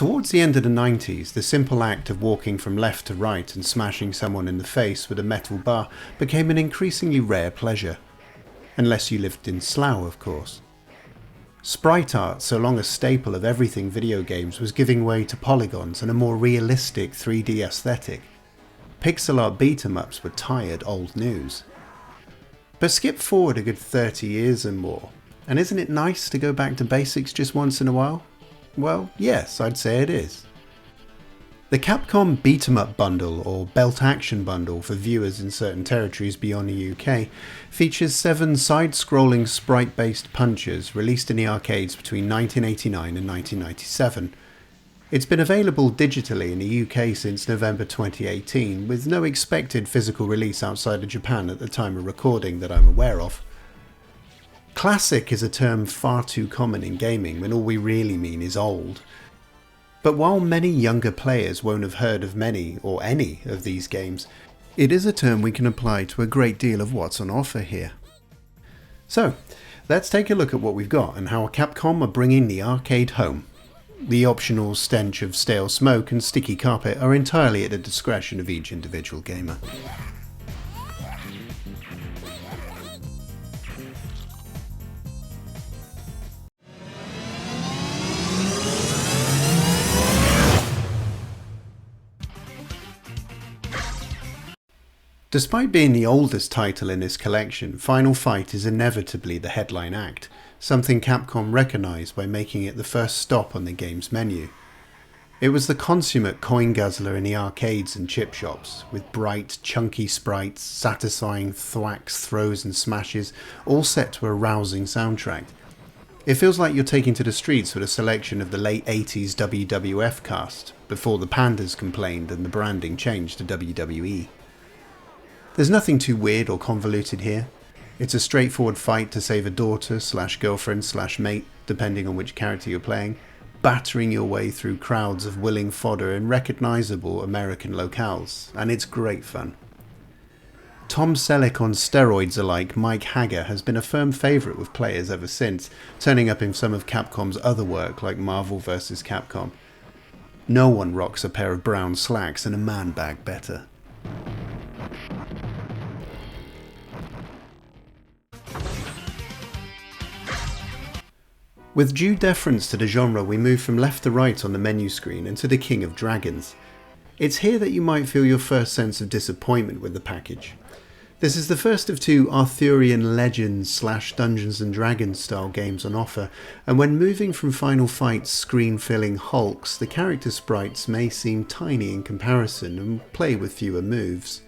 Towards the end of the 90s, the simple act of walking from left to right and smashing someone in the face with a metal bar became an increasingly rare pleasure. Unless you lived in Slough, of course. Sprite art, so long a staple of everything video games, was giving way to polygons and a more realistic 3D aesthetic. Pixel art beat-em-ups were tired old news. But skip forward a good 30 years and more, and isn't it nice to go back to basics just once in a while? Well, yes, I'd say it is. The Capcom Beat-em-up Bundle, or Belt Action Bundle for viewers in certain territories beyond the UK, features 7 side-scrolling sprite-based punchers released in the arcades between 1989 and 1997. It's been available digitally in the UK since November 2018, with no expected physical release outside of Japan at the time of recording that I'm aware of. Classic is a term far too common in gaming when all we really mean is old. But while many younger players won't have heard of many or any of these games, it is a term we can apply to a great deal of what's on offer here. So, let's take a look at what we've got and how Capcom are bringing the arcade home. The optional stench of stale smoke and sticky carpet are entirely at the discretion of each individual gamer. Despite being the oldest title in this collection, Final Fight is inevitably the headline act, something Capcom recognised by making it the first stop on the game's menu. It was the consummate coin guzzler in the arcades and chip shops, with bright, chunky sprites, satisfying thwacks, throws and smashes, all set to a rousing soundtrack. It feels like you're taking to the streets with a selection of the late 80s WWF cast, before the pandas complained and the branding changed to WWE. There's nothing too weird or convoluted here. It's a straightforward fight to save a daughter/girlfriend/mate, depending on which character you're playing, battering your way through crowds of willing fodder in recognisable American locales, and it's great fun. Tom Selleck on steroids alike, Mike Haggar has been a firm favourite with players ever since, turning up in some of Capcom's other work like Marvel vs. Capcom. No one rocks a pair of brown slacks and a man bag better. With due deference to the genre, we move from left to right on the menu screen and to the King of Dragons. It's here that you might feel your first sense of disappointment with the package. This is the first of 2 Arthurian Legends/Dungeons & Dragons style games on offer, and when moving from Final Fight's screen-filling hulks, the character sprites may seem tiny in comparison and play with fewer moves.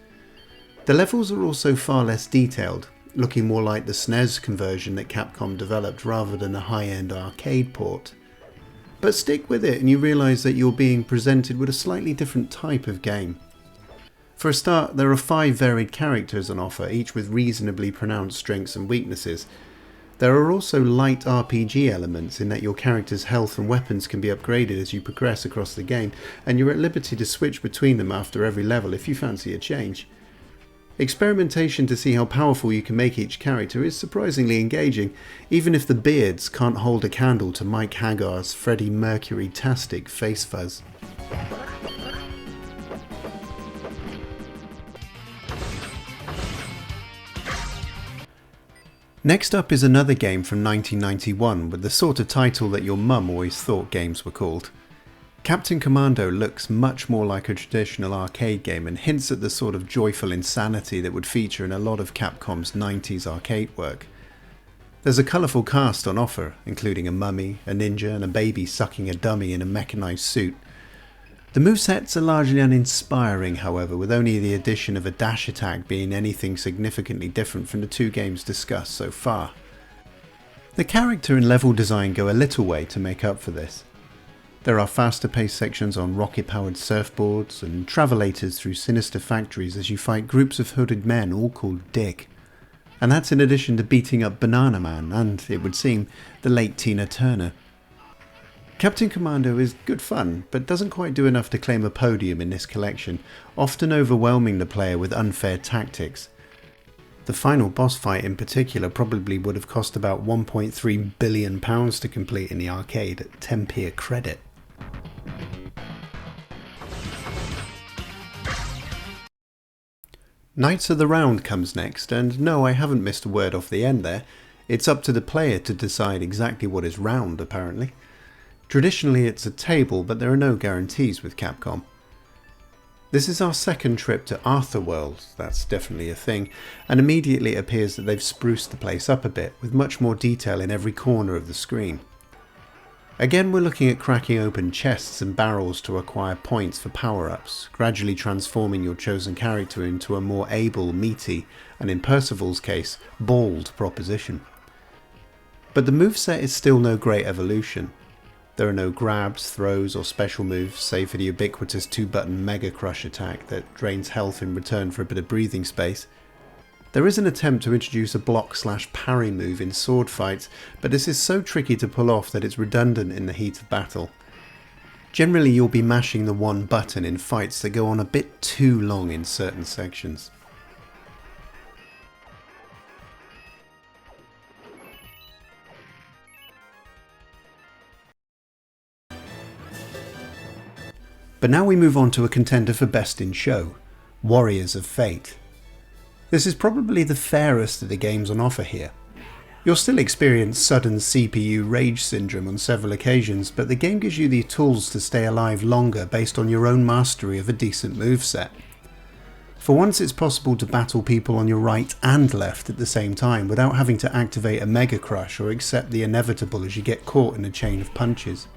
The levels are also far less detailed, looking more like the SNES conversion that Capcom developed rather than a high-end arcade port. But stick with it and you realise that you're being presented with a slightly different type of game. For a start, there are 5 varied characters on offer, each with reasonably pronounced strengths and weaknesses. There are also light RPG elements in that your character's health and weapons can be upgraded as you progress across the game, and you're at liberty to switch between them after every level if you fancy a change. Experimentation to see how powerful you can make each character is surprisingly engaging, even if the beards can't hold a candle to Mike Haggar's Freddie Mercury-tastic face fuzz. Next up is another game from 1991 with the sort of title that your mum always thought games were called. Captain Commando looks much more like a traditional arcade game and hints at the sort of joyful insanity that would feature in a lot of Capcom's 90s arcade work. There's a colourful cast on offer, including a mummy, a ninja and a baby sucking a dummy in a mechanised suit. The movesets are largely uninspiring, however, with only the addition of a dash attack being anything significantly different from the 2 games discussed so far. The character and level design go a little way to make up for this. There are faster paced sections on rocket-powered surfboards and travelators through sinister factories as you fight groups of hooded men all called Dick. And that's in addition to beating up Banana Man and, it would seem, the late Tina Turner. Captain Commando is good fun, but doesn't quite do enough to claim a podium in this collection, often overwhelming the player with unfair tactics. The final boss fight in particular probably would have cost about £1.3 billion to complete in the arcade at 10p a credit. Knights of the Round comes next, and no, I haven't missed a word off the end there. It's up to the player to decide exactly what is round, apparently. Traditionally it's a table, but there are no guarantees with Capcom. This is our second trip to Arthurworld, that's definitely a thing, and immediately it appears that they've spruced the place up a bit, with much more detail in every corner of the screen. Again, we're looking at cracking open chests and barrels to acquire points for power-ups, gradually transforming your chosen character into a more able, meaty, and in Percival's case, bald proposition. But the moveset is still no great evolution. There are no grabs, throws, or special moves, save for the ubiquitous 2-button Mega Crush attack that drains health in return for a bit of breathing space. There is an attempt to introduce a block/parry move in sword fights, but this is so tricky to pull off that it's redundant in the heat of battle. Generally you'll be mashing the one button in fights that go on a bit too long in certain sections. But now we move on to a contender for Best in Show, Warriors of Fate. This is probably the fairest of the games on offer here. You'll still experience sudden CPU rage syndrome on several occasions, but the game gives you the tools to stay alive longer based on your own mastery of a decent moveset. For once it's possible to battle people on your right and left at the same time without having to activate a Mega Crush or accept the inevitable as you get caught in a chain of punches.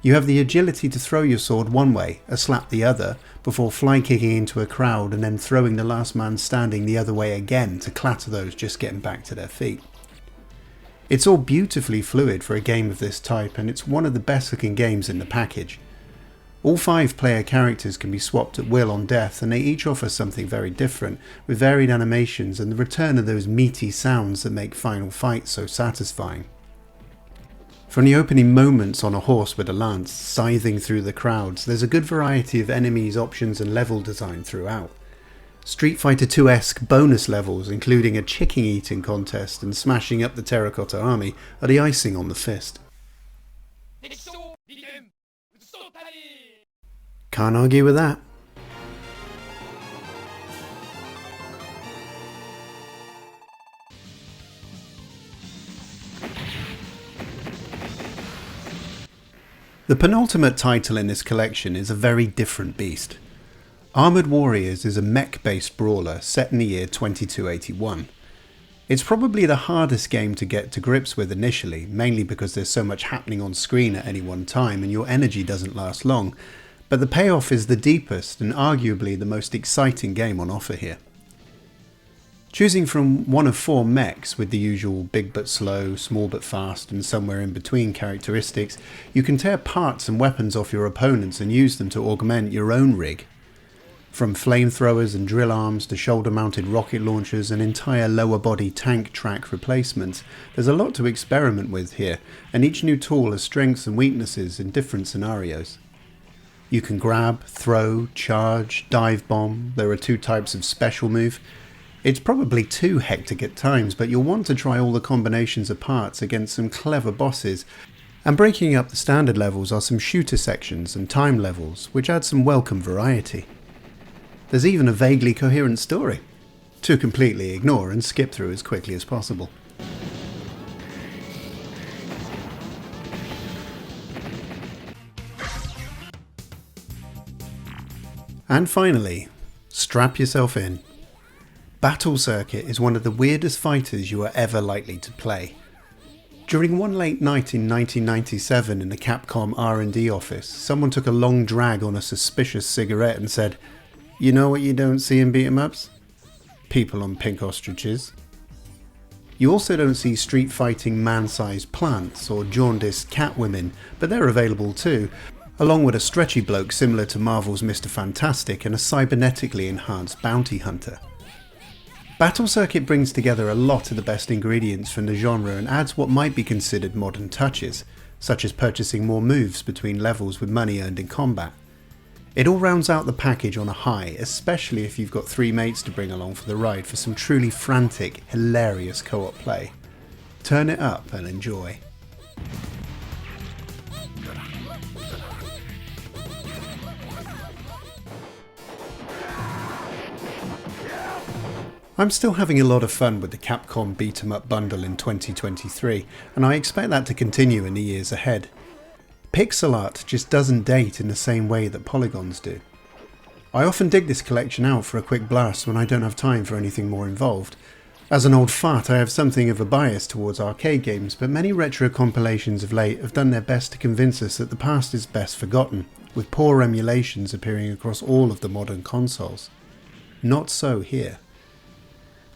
You have the agility to throw your sword one way, a slap the other, before fly kicking into a crowd and then throwing the last man standing the other way again to clatter those just getting back to their feet. It's all beautifully fluid for a game of this type, and it's one of the best looking games in the package. All 5 player characters can be swapped at will on death, and they each offer something very different, with varied animations and the return of those meaty sounds that make final fights so satisfying. From the opening moments on a horse with a lance, scything through the crowds, there's a good variety of enemies, options and level design throughout. Street Fighter 2-esque bonus levels, including a chicken eating contest and smashing up the Terracotta Army, are the icing on the fist. Can't argue with that. The penultimate title in this collection is a very different beast. Armored Warriors is a mech-based brawler set in the year 2281. It's probably the hardest game to get to grips with initially, mainly because there's so much happening on screen at any one time and your energy doesn't last long, but the payoff is the deepest and arguably the most exciting game on offer here. Choosing from one of 4 mechs with the usual big but slow, small but fast and somewhere in between characteristics, you can tear parts and weapons off your opponents and use them to augment your own rig. From flamethrowers and drill arms to shoulder-mounted rocket launchers and entire lower body tank track replacements, there's a lot to experiment with here, and each new tool has strengths and weaknesses in different scenarios. You can grab, throw, charge, dive bomb. There are 2 types of special move. It's probably too hectic at times, but you'll want to try all the combinations of parts against some clever bosses, and breaking up the standard levels are some shooter sections and time levels, which add some welcome variety. There's even a vaguely coherent story, to completely ignore and skip through as quickly as possible. And finally, strap yourself in. Battle Circuit is one of the weirdest fighters you are ever likely to play. During one late night in 1997 in the Capcom R&D office, someone took a long drag on a suspicious cigarette and said, "You know what you don't see in beat-em-ups? People on pink ostriches." You also don't see street fighting man-sized plants or jaundiced cat women, but they're available too, along with a stretchy bloke similar to Marvel's Mr. Fantastic and a cybernetically enhanced bounty hunter. Battle Circuit brings together a lot of the best ingredients from the genre and adds what might be considered modern touches, such as purchasing more moves between levels with money earned in combat. It all rounds out the package on a high, especially if you've got 3 mates to bring along for the ride for some truly frantic, hilarious co-op play. Turn it up and enjoy. I'm still having a lot of fun with the Capcom Beat 'em Up bundle in 2023, and I expect that to continue in the years ahead. Pixel art just doesn't date in the same way that polygons do. I often dig this collection out for a quick blast when I don't have time for anything more involved. As an old fart, I have something of a bias towards arcade games, but many retro compilations of late have done their best to convince us that the past is best forgotten, with poor emulations appearing across all of the modern consoles. Not so here.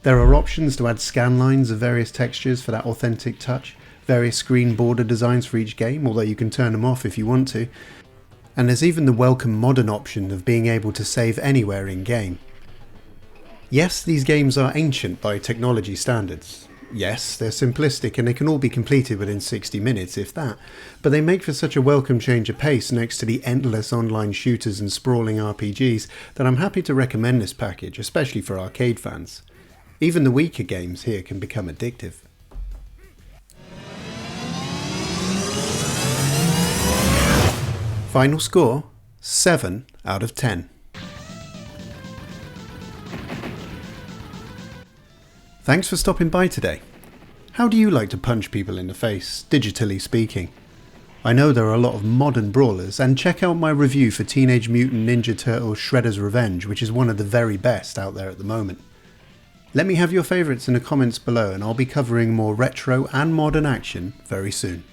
There are options to add scan lines of various textures for that authentic touch, various screen border designs for each game, although you can turn them off if you want to, and there's even the welcome modern option of being able to save anywhere in-game. Yes, these games are ancient by technology standards. Yes, they're simplistic and they can all be completed within 60 minutes, if that, but they make for such a welcome change of pace next to the endless online shooters and sprawling RPGs that I'm happy to recommend this package, especially for arcade fans. Even the weaker games here can become addictive. Final score, 7 out of 10. Thanks for stopping by today. How do you like to punch people in the face, digitally speaking? I know there are a lot of modern brawlers, and check out my review for Teenage Mutant Ninja Turtles Shredder's Revenge, which is one of the very best out there at the moment. Let me have your favourites in the comments below, and I'll be covering more retro and modern action very soon.